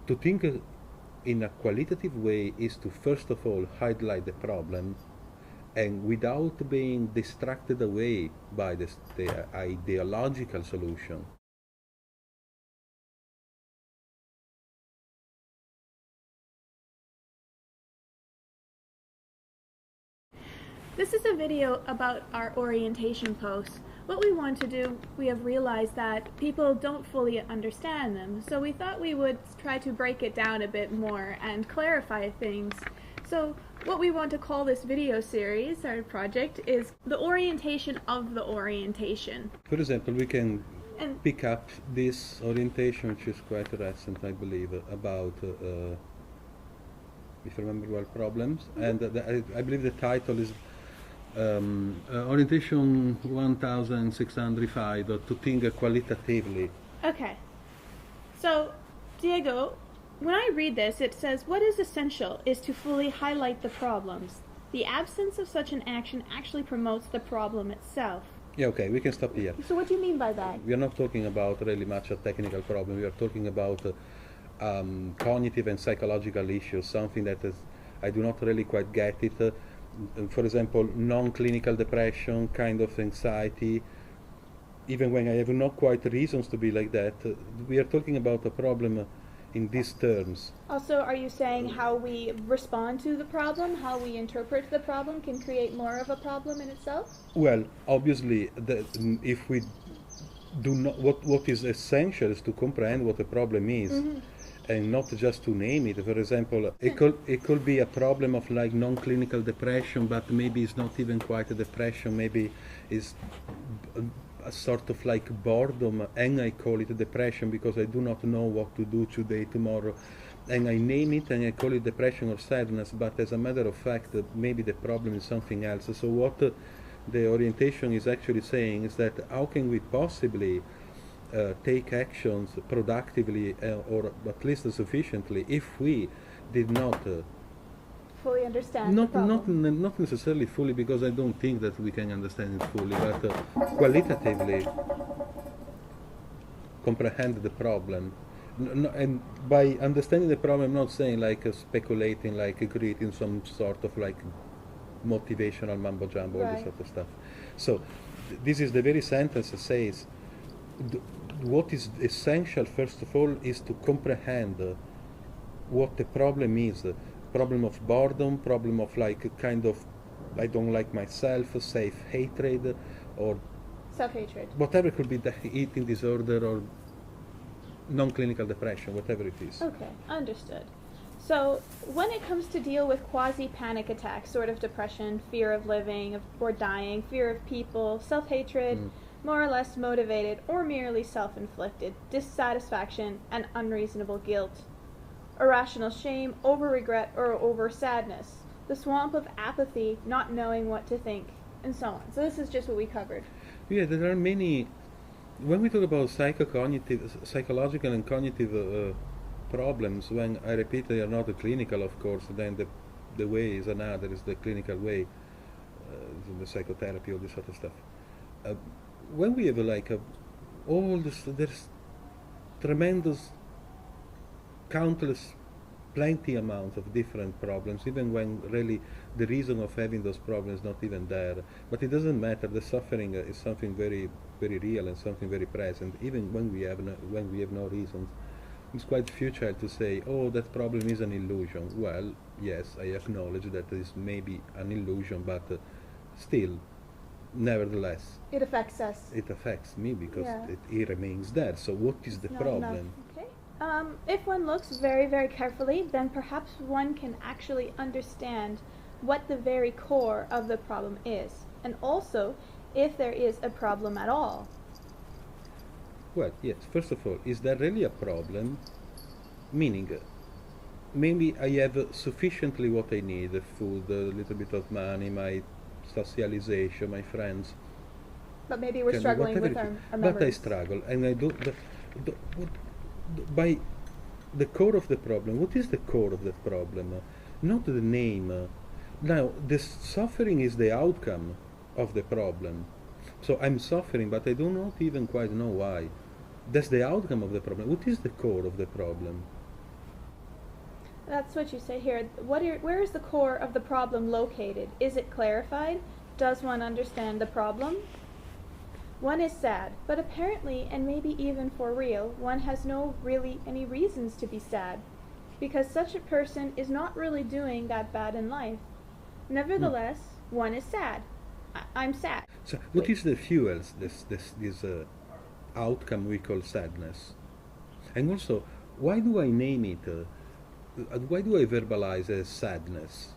to think in a qualitative way is to first of all highlight the problem, and without being distracted away by the ideological solution. This is a video about our orientation posts. What we want to do, we have realized that people don't fully understand them, so we thought we would try to break it down a bit more and clarify things. So what we want to call this video series, our project, is the orientation of the orientation. For example, we can pick up this orientation, which is quite recent, I believe, about, if I remember well, problems. And I believe the title is Orientation 1605, to think qualitatively. Okay. So, Diego, when I read this, it says, what is essential is to fully highlight the problems. The absence of such an action actually promotes the problem itself. Yeah, okay, we can stop here. So what do you mean by that? We are not talking about really much a technical problem. We are talking about cognitive and psychological issues, something that is, I do not really quite get it. For example, non-clinical depression, kind of anxiety, even when I have not quite reasons to be like that. We are talking about a problem in these terms. Also, are you saying how we respond to the problem, how we interpret the problem can create more of a problem in itself? Well, obviously, if we do not, what is essential is to comprehend what the problem is. Mm-hmm. And not just to name it. For example, it could be a problem of like non-clinical depression, but maybe it's not even quite a depression. Maybe it's a sort of like boredom, and I call it a depression because I do not know what to do today, tomorrow, and I name it and I call it depression or sadness. But as a matter of fact, maybe the problem is something else. So what the orientation is actually saying is that how can we possibly take actions productively or at least sufficiently if we did not fully understand not necessarily fully, because I don't think that we can understand it fully, but qualitatively comprehend the problem. And by understanding the problem, I'm not saying like speculating, like creating some sort of like motivational mumbo jumbo, all this sort of stuff. So this is the very sentence that says what is essential, first of all, is to comprehend what the problem is. Problem of boredom, problem of like kind of I don't like myself, self-hatred, or self-hatred. Whatever could be the eating disorder or non-clinical depression, whatever it is. Okay, understood. So when it comes to deal with quasi-panic attacks, sort of depression, fear of living or dying, fear of people, self-hatred, more or less motivated or merely self-inflicted, dissatisfaction and unreasonable guilt, irrational shame, over-regret or over-sadness, the swamp of apathy, not knowing what to think, and so on. So this is just what we covered. Yeah, there are many. When we talk about psychological and cognitive problems, when I repeat they are not clinical, of course, then the way is another, is the clinical way, the psychotherapy, all this sort of stuff. When we have like all this, there's tremendous, countless, plenty amount of different problems, even when really the reason of having those problems is not even there. But it doesn't matter. The suffering is something very, very real and something very present, even when we have no reasons. It's quite futile to say, oh, that problem is an illusion. Well, yes, I acknowledge that it is maybe an illusion, but still, nevertheless, it affects us. It affects me because it remains there. So what is the problem? Okay. If one looks very, very carefully, then perhaps one can actually understand what the very core of the problem is, and also if there is a problem at all. Well, yes, first of all, is there really a problem? Meaning, maybe I have sufficiently what I need, food, a little bit of money, my socialization, my friends. But maybe we're struggling with our memories. But I struggle, and I do, by the core of the problem. What is the core of the problem? Not the name. Now, the suffering is the outcome of the problem. So I'm suffering, but I do not even quite know why. That's the outcome of the problem. What is the core of the problem? That's what you say here. Where is the core of the problem located? Is it clarified? Does one understand the problem? One is sad, but apparently, and maybe even for real, one has no really any reasons to be sad, because such a person is not really doing that bad in life. Nevertheless, one is sad. I'm sad. So, what is the fuels this outcome we call sadness? And also, why do I name it? Why do I verbalize as sadness?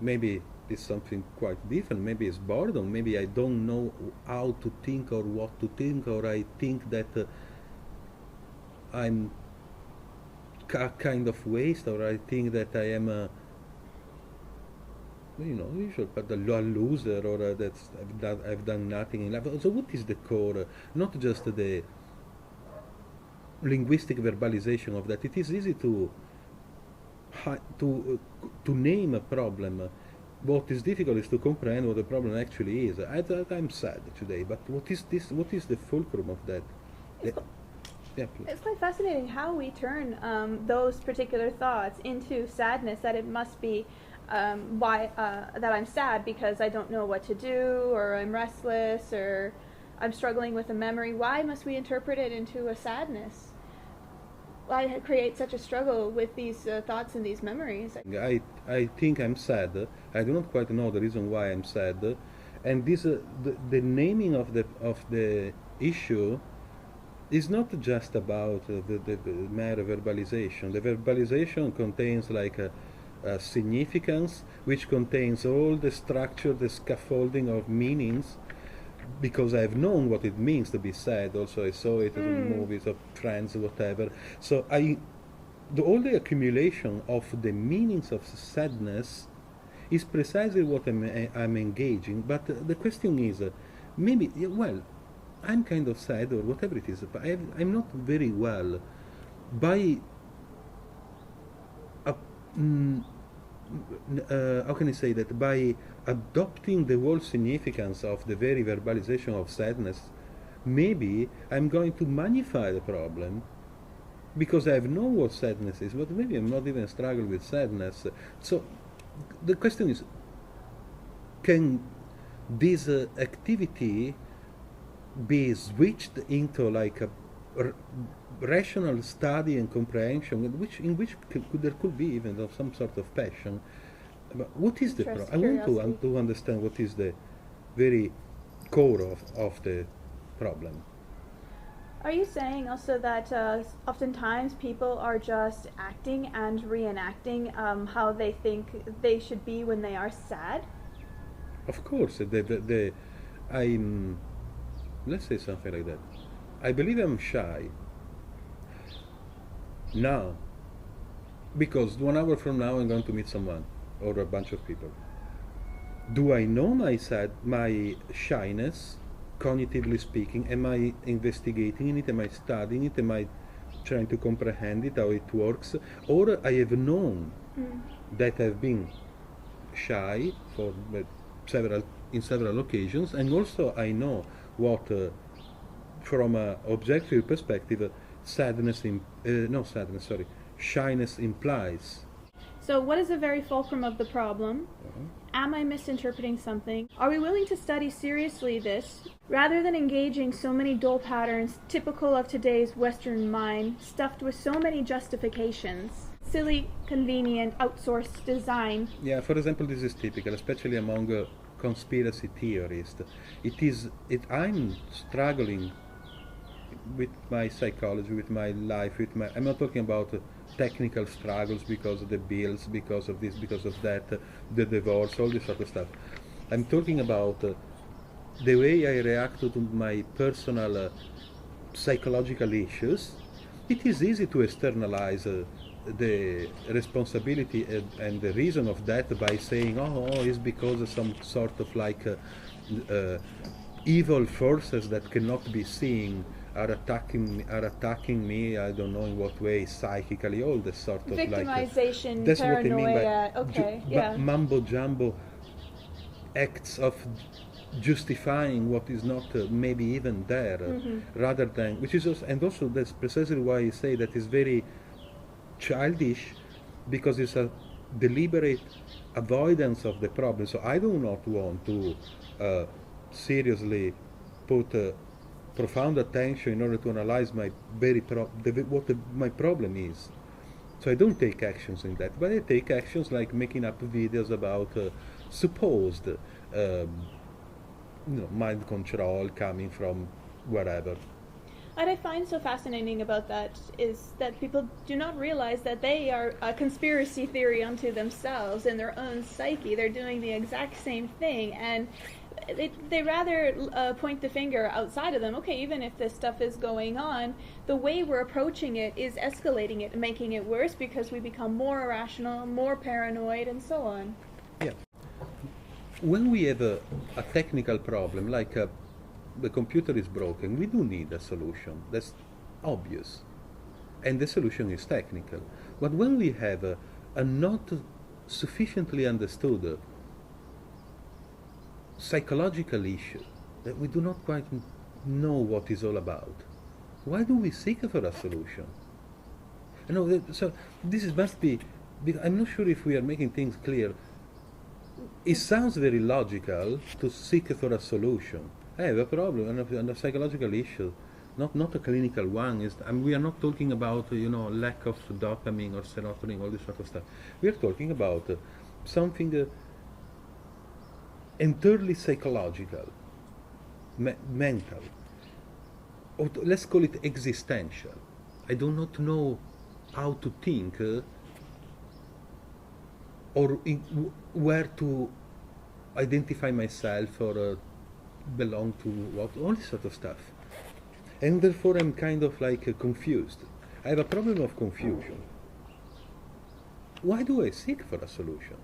Maybe it's something quite different. Maybe it's boredom. Maybe I don't know how to think or what to think, or I think that I'm kind of waste, or I think that I am a usual, but a loser, or I've done nothing in life. So what is the core? Not just the linguistic verbalization of that. It is easy to name a problem. What is difficult is to comprehend what the problem actually is. I'm sad today, but what is this? What is the fulcrum of that? It's quite fascinating how we turn those particular thoughts into sadness. That it must be that I'm sad because I don't know what to do, or I'm restless, or I'm struggling with a memory. Why must we interpret it into a sadness? Why create such a struggle with these thoughts and these memories? I think I'm sad. I do not quite know the reason why I'm sad, and this the naming of the issue is not just about the mere verbalization. The verbalization contains like a significance, which contains all the structure, the scaffolding of meanings, because I've known what it means to be sad. Also, I saw it in movies of friends, whatever. So all the accumulation of the meanings of sadness is precisely what I'm engaging. But the question is, maybe, well, I'm kind of sad or whatever it is, but I'm not very well. By how can I say that? By adopting the whole significance of the very verbalization of sadness, maybe I'm going to magnify the problem, because I know what sadness is, but maybe I'm not even struggling with sadness. So the question is, can this activity be switched into like a rational study and comprehension, in which there could be even some sort of passion? But what is the problem? I want to understand what is the very core of the problem. Are you saying also that oftentimes people are just acting and reenacting how they think they should be when they are sad? Of course, let's say something like that. I believe I'm shy now, because 1 hour from now I'm going to meet someone or a bunch of people. Do I know my shyness, cognitively speaking? Am I investigating it? Am I studying it? Am I trying to comprehend it, how it works? Or I have known that I've been shy for several occasions, and also I know what from an objective perspective shyness implies. So what is the very fulcrum of the problem? Am I misinterpreting something? Are we willing to study seriously this, rather than engaging so many dull patterns typical of today's Western mind, stuffed with so many justifications? Silly, convenient, outsourced design. Yeah, for example, this is typical, especially among conspiracy theorists. I'm struggling with my psychology, with my life, I'm not talking about technical struggles because of the bills, because of this, because of that, the divorce, all this sort of stuff. I'm talking about the way I react to my personal psychological issues. It is easy to externalize the responsibility and the reason of that by saying, it's because of some sort of like evil forces that cannot be seen are attacking me. I don't know in what way, psychically, all this sort of victimization, that's paranoia. What I mean by mumbo jumbo acts of justifying what is not maybe even there, rather than, which is also, and also that's precisely why I say that is very childish because it's a deliberate avoidance of the problem. So I do not want to seriously put profound attention in order to analyze my my problem is. So I don't take actions in that, but I take actions like making up videos about supposed mind control coming from wherever. What I find so fascinating about that is that people do not realize that they are a conspiracy theory unto themselves in their own psyche. They're doing the exact same thing, and they rather point the finger outside of them. Okay, even if this stuff is going on, the way we're approaching it is escalating it and making it worse because we become more irrational, more paranoid, and so on. Yeah. When we have a technical problem, like the computer is broken, we do need a solution. That's obvious. And the solution is technical. But when we have a not sufficiently understood psychological issue that we do not quite know what is all about, why do we seek for a solution? So must be, I'm not sure if we are making things clear. It sounds very logical to seek for a solution. I have a problem and a psychological issue, not a clinical one. We are not talking about lack of dopamine or serotonin, all this sort of stuff. We are talking about something entirely psychological, mental, or let's call it existential. I do not know how to think or where to identify myself or belong to what, all this sort of stuff. And therefore I'm kind of like confused. I have a problem of confusion. Why do I seek for a solution?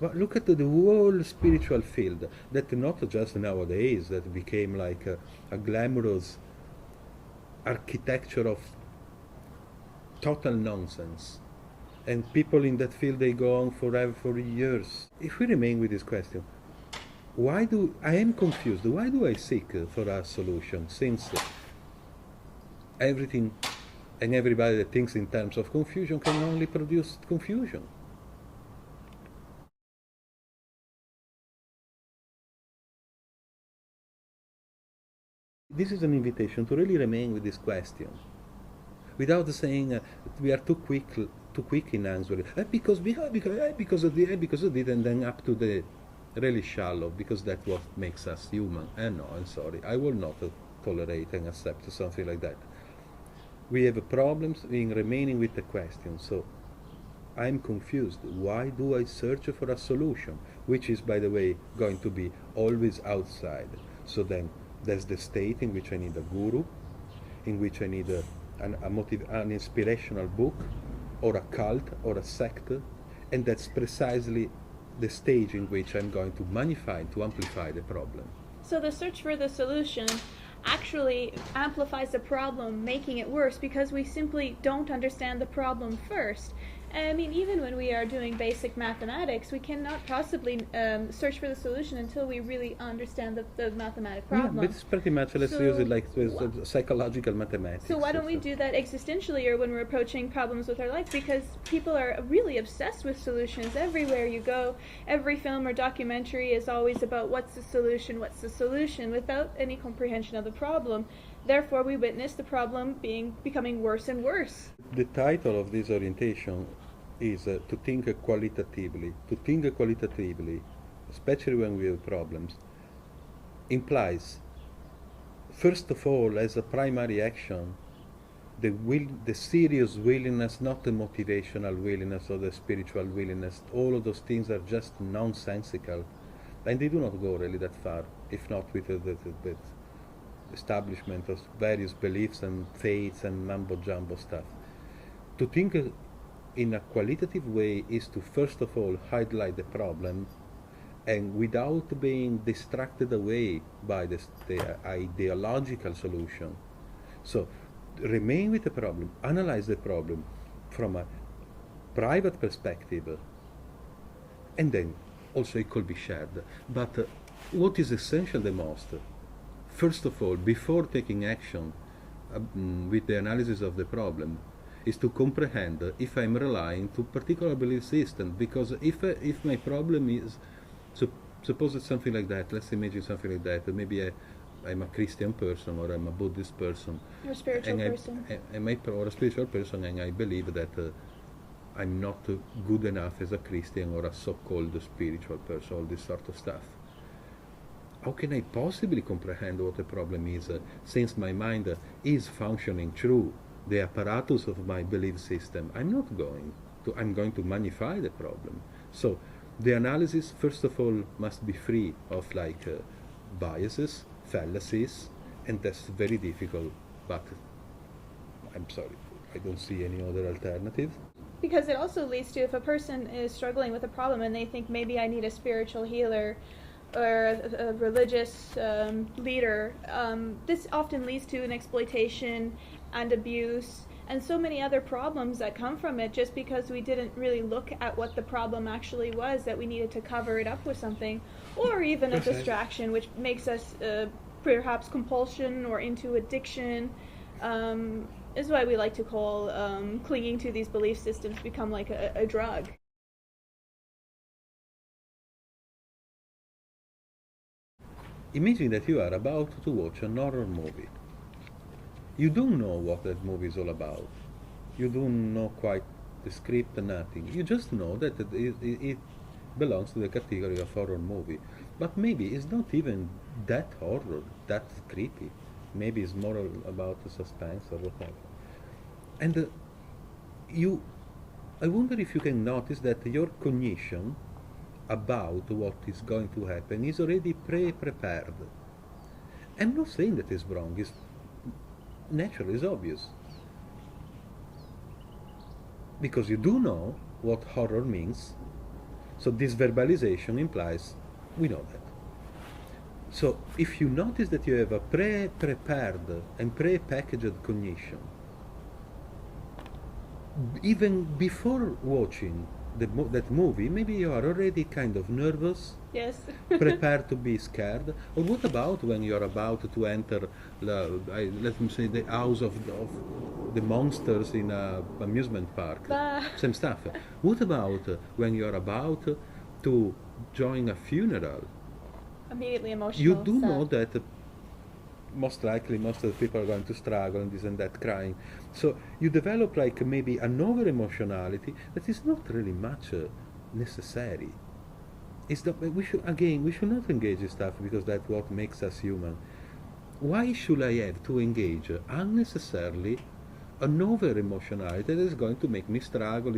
But look at the whole spiritual field, that not just nowadays, that became like a glamorous architecture of total nonsense. And people in that field, they go on forever, for years. If we remain with this question, I am confused, why do I seek for a solution, since everything and everybody that thinks in terms of confusion can only produce confusion? This is an invitation to really remain with this question, without saying we are too quick in answering. Because of it, and then up to the really shallow, because that's what makes us human. And no, I'm sorry, I will not tolerate and accept something like that. We have problems in remaining with the question. So I'm confused. Why do I search for a solution, which is, by the way, going to be always outside? So then there's the state in which I need a guru, in which I need an inspirational book, or a cult, or a sect, and that's precisely the stage in which I'm going to amplify the problem. So the search for the solution actually amplifies the problem, making it worse, because we simply don't understand the problem first. I mean, even when we are doing basic mathematics, we cannot possibly search for the solution until we really understand the mathematic problem. Yeah, but it's pretty much, let's use it like psychological mathematics. So why don't we do that existentially, or when we're approaching problems with our life? Because people are really obsessed with solutions. Everywhere you go, every film or documentary is always about what's the solution, without any comprehension of the problem. Therefore, we witness the problem becoming worse and worse. The title of this orientation is to think qualitatively. To think qualitatively, especially when we have problems, implies, first of all, as a primary action, the serious willingness, not the motivational willingness or the spiritual willingness. All of those things are just nonsensical, and they do not go really that far, if not with the establishment of various beliefs and faiths and mumbo-jumbo stuff. To think in a qualitative way is to, first of all, highlight the problem, and without being distracted away by the ideological solution. So remain with the problem, analyze the problem from a private perspective, and then also it could be shared. But what is essential the most? first of all, before taking action with the analysis of the problem, is to comprehend if I'm relying to particular belief system. Because if my problem is, suppose it's something like that, let's imagine something like that, maybe I'm a Christian person or I'm a Buddhist person. Or a spiritual person. Or a spiritual person, and I believe that I'm not good enough as a Christian or a so-called spiritual person, all this sort of stuff. How can I possibly comprehend what the problem is, since my mind is functioning through the apparatus of my belief system? I'm going to magnify the problem. So the analysis, first of all, must be free of biases, fallacies, and that's very difficult, but I'm sorry, I don't see any other alternative. Because it also leads to, if a person is struggling with a problem and they think maybe I need a spiritual healer or a religious leader, this often leads to an exploitation and abuse and so many other problems that come from it, just because we didn't really look at what the problem actually was, that we needed to cover it up with something, or even a distraction, which makes us perhaps compulsion or into addiction. Is why we like to call clinging to these belief systems become like a drug. Imagine that you are about to watch a horror movie. You don't know what that movie is all about. You don't know quite the script, nothing. You just know that it belongs to the category of horror movie. But maybe it's not even that horror, that creepy. Maybe it's more about the suspense or whatever. And I wonder if you can notice that your cognition about what is going to happen is already prepared. I'm not saying that it's wrong, it's natural, it's obvious. Because you do know what horror means, so this verbalization implies we know that. So if you notice that you have a prepared and pre-packaged cognition, even before watching that movie, maybe you are already kind of nervous, yes, prepared to be scared. Or what about when you're about to enter, let me say, the house of the monsters in an amusement park? Same stuff. What about when you're about to join a funeral? Immediately emotional. You do know that most likely most of the people are going to struggle and this and that, crying. So you develop maybe an over-emotionality that is not really much necessary. We should not engage in stuff because that's what makes us human. Why should I have to engage unnecessarily an over-emotionality that is going to make me struggle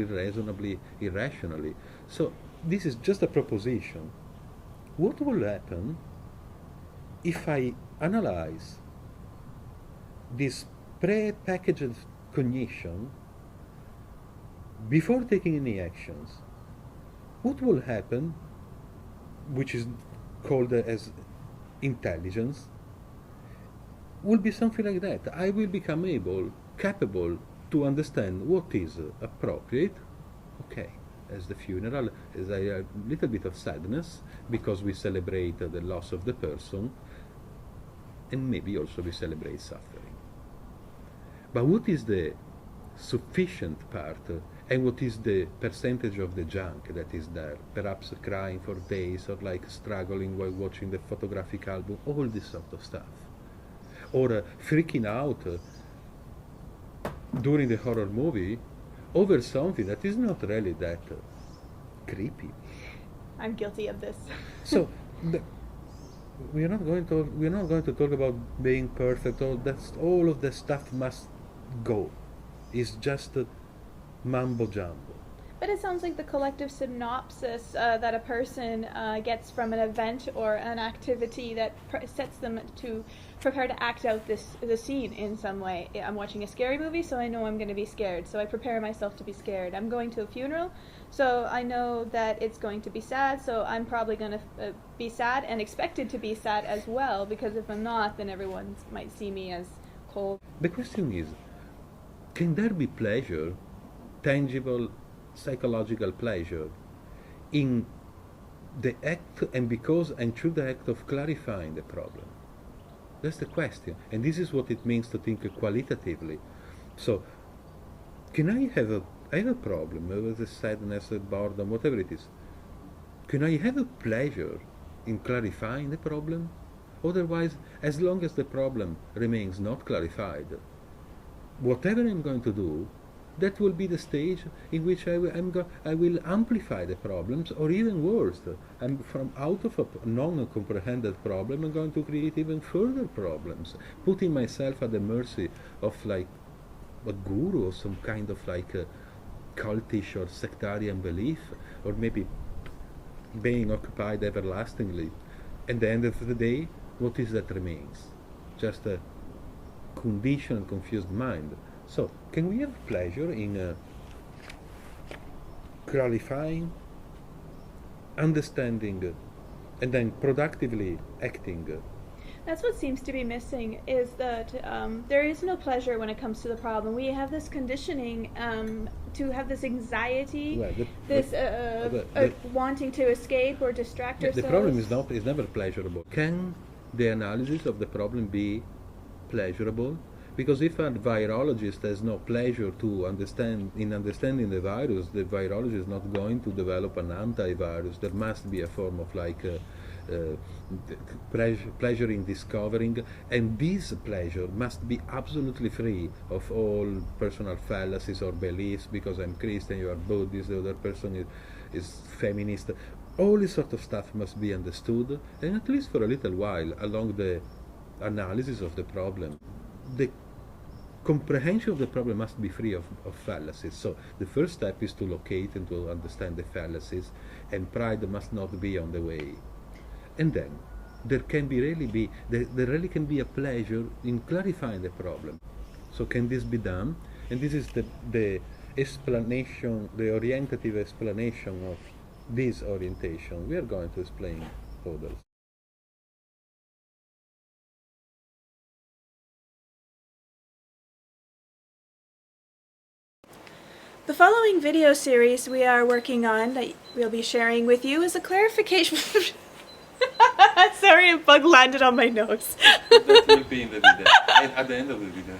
irrationally? So this is just a proposition. What will happen if I analyze this pre-packaged cognition before taking any actions? What will happen, which is called as intelligence, will be something like that. I will become capable to understand what is appropriate. Okay, as the funeral is a little bit of sadness because we celebrate the loss of the person, and maybe also we celebrate suffering. But what is the sufficient part, and what is the percentage of the junk that is there? Perhaps crying for days, or struggling while watching the photographic album, all this sort of stuff. Or freaking out during the horror movie over something that is not really that creepy. I'm guilty of this. So we are not going to talk about being perfect. All of the stuff must go. It's just mumbo jumbo. But it sounds like the collective synopsis that a person gets from an event or an activity that sets them to prepare to act out the scene in some way. I'm watching a scary movie, so I know I'm going to be scared, so I prepare myself to be scared. I'm going to a funeral, so I know that it's going to be sad, so I'm probably going to be sad and expected to be sad as well, because if I'm not, then everyone might see me as cold. The question is, can there be pleasure, tangible psychological pleasure, in the act and through the act of clarifying the problem? That's the question. And this is what it means to think qualitatively. So, can I have a problem, whether it's sadness, boredom, whatever it is? Can I have a pleasure in clarifying the problem? Otherwise, as long as the problem remains not clarified, whatever I'm going to do, that will be the stage in which I will amplify the problems, or even worse, out of a non-comprehended problem, I'm going to create even further problems, putting myself at the mercy of like a guru or some kind of like a cultish or sectarian belief, or maybe being occupied everlastingly. At the end of the day, what is that remains? Just a conditioned, confused mind. So, can we have pleasure in clarifying, understanding, and then productively acting? That's what seems to be missing, is that there is no pleasure when it comes to the problem. We have this conditioning to have this anxiety, wanting to escape or distract ourselves. The problem is never pleasurable. Can the analysis of the problem be pleasurable? Because if a virologist has no pleasure to understanding the virologist is not going to develop an antivirus. There must be a form of like pleasure in discovering, and this pleasure must be absolutely free of all personal fallacies or beliefs. Because I'm Christian, you are Buddhist, the other person is feminist. All this sort of stuff must be understood, and at least for a little while, along the analysis of the problem. The comprehension of the problem must be free of fallacies. So the first step is to locate and to understand the fallacies, and pride must not be on the way. And then there really can be a pleasure in clarifying the problem. So can this be done? And this is the explanation, the orientative explanation of this orientation. We are going to explain others. The following video series we are working on that we'll be sharing with you is a clarification. Sorry, a bug landed on my nose. That will be in the video, at the end of the video.